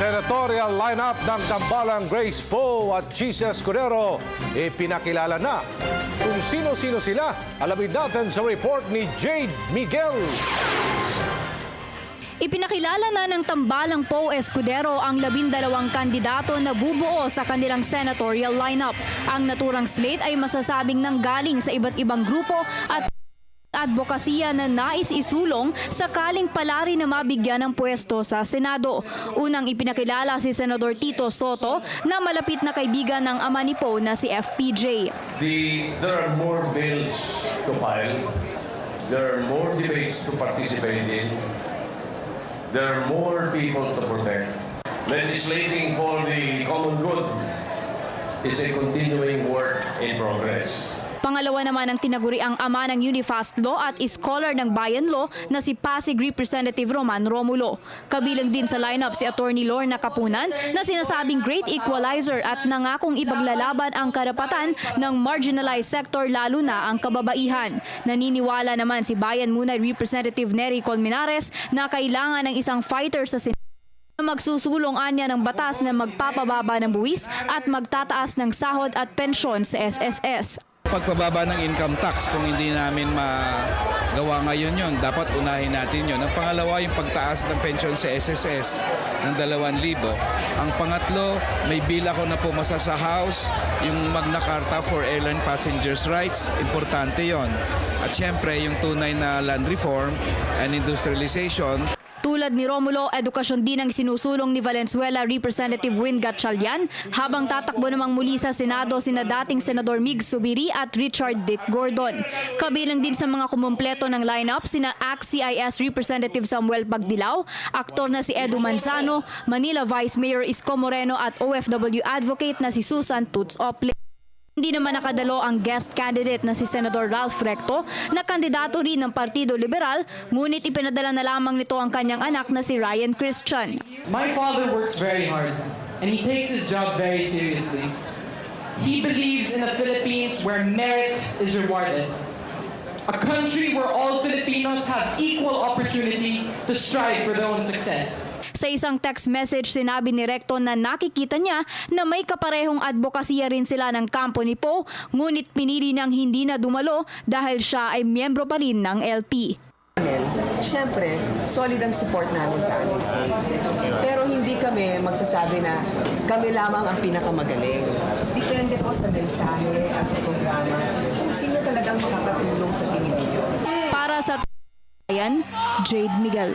Senatorial lineup ng Tambalang Grace Poe at Jesus Escudero ipinakilala na. Kung sino-sino sila, alamin natin sa report ni Jade Miguel. Ipinakilala na ng Tambalang Poe Escudero ang 12 kandidato na bubuo sa kanilang senatorial lineup. Ang naturang slate ay masasabing nanggaling sa iba't ibang grupo at advokasya na nais isulong sakaling palari na mabigyan ng pwesto sa Senado. Unang ipinakilala si Senador Tito Soto na malapit na kaibigan ng ama ni Poe na si FPJ. There are more bills to file. There are more debates to participate in. There are more people to protect. Legislating for the common good is a continuing work in progress. Pangalawa naman ang tinaguri ang ama ng Unifast Law at scholar ng Bayan Law na si Pasig Representative Roman Romulo. Kabilang din sa lineup si Attorney Lorna Kapunan na sinasabing great equalizer at nangakong ipaglalaban ang karapatan ng marginalized sector lalo na ang kababaihan. Naniniwala naman si Bayan Munay Representative Nery Colmenares na kailangan ng isang fighter sa Senado na magsusulong anya ng batas na magpapababa ng buwis at magtataas ng sahod at pensyon sa SSS. Pagpababa ng income tax, kung hindi namin magawa ngayon yon, dapat unahin natin yon. Ang pangalawa, yung pagtaas ng pension sa SSS ng 2,000. Ang pangatlo, may bill ako na pumasa sa House, yung Magna Carta for Airline Passengers' Rights, importante yon. At syempre, yung tunay na land reform and industrialization. Tulad ni Romulo, edukasyon din ang sinusulong ni Valenzuela Representative Win Gatchalian habang tatakbo namang muli sa Senado sina dating Senador Mig Subiri at Richard Dick Gordon. Kabilang din sa mga kumumpleto ng lineup sina ACT-CIS Representative Samuel Pagdilaw, aktor na si Edu Manzano, Manila Vice Mayor Isko Moreno at OFW advocate na si Susan Toots Ople. Hindi naman nakadalo ang guest candidate na si Senador Ralph Recto na kandidato rin ng Partido Liberal, ngunit ipinadala na lamang nito ang kanyang anak na si Ryan Christian. My father works very hard and he takes his job very seriously. He believes in a Philippines where merit is rewarded. A country where all Filipinos have equal opportunity to strive for their own success. Sa isang text message, sinabi ni Recto na nakikita niya na may kaparehong advokasya rin sila ng kampo ni Poe, ngunit pinili niyang hindi na dumalo dahil siya ay miyembro pa rin ng LP. Siyempre, solid ang support namin sa ANIC. Pero hindi kami magsasabi na kami lamang ang pinakamagaling. Depende po sa mensahe at sa programa kung sino talagang makakatulong sa tingin ninyo. Para sa Jade Miguel.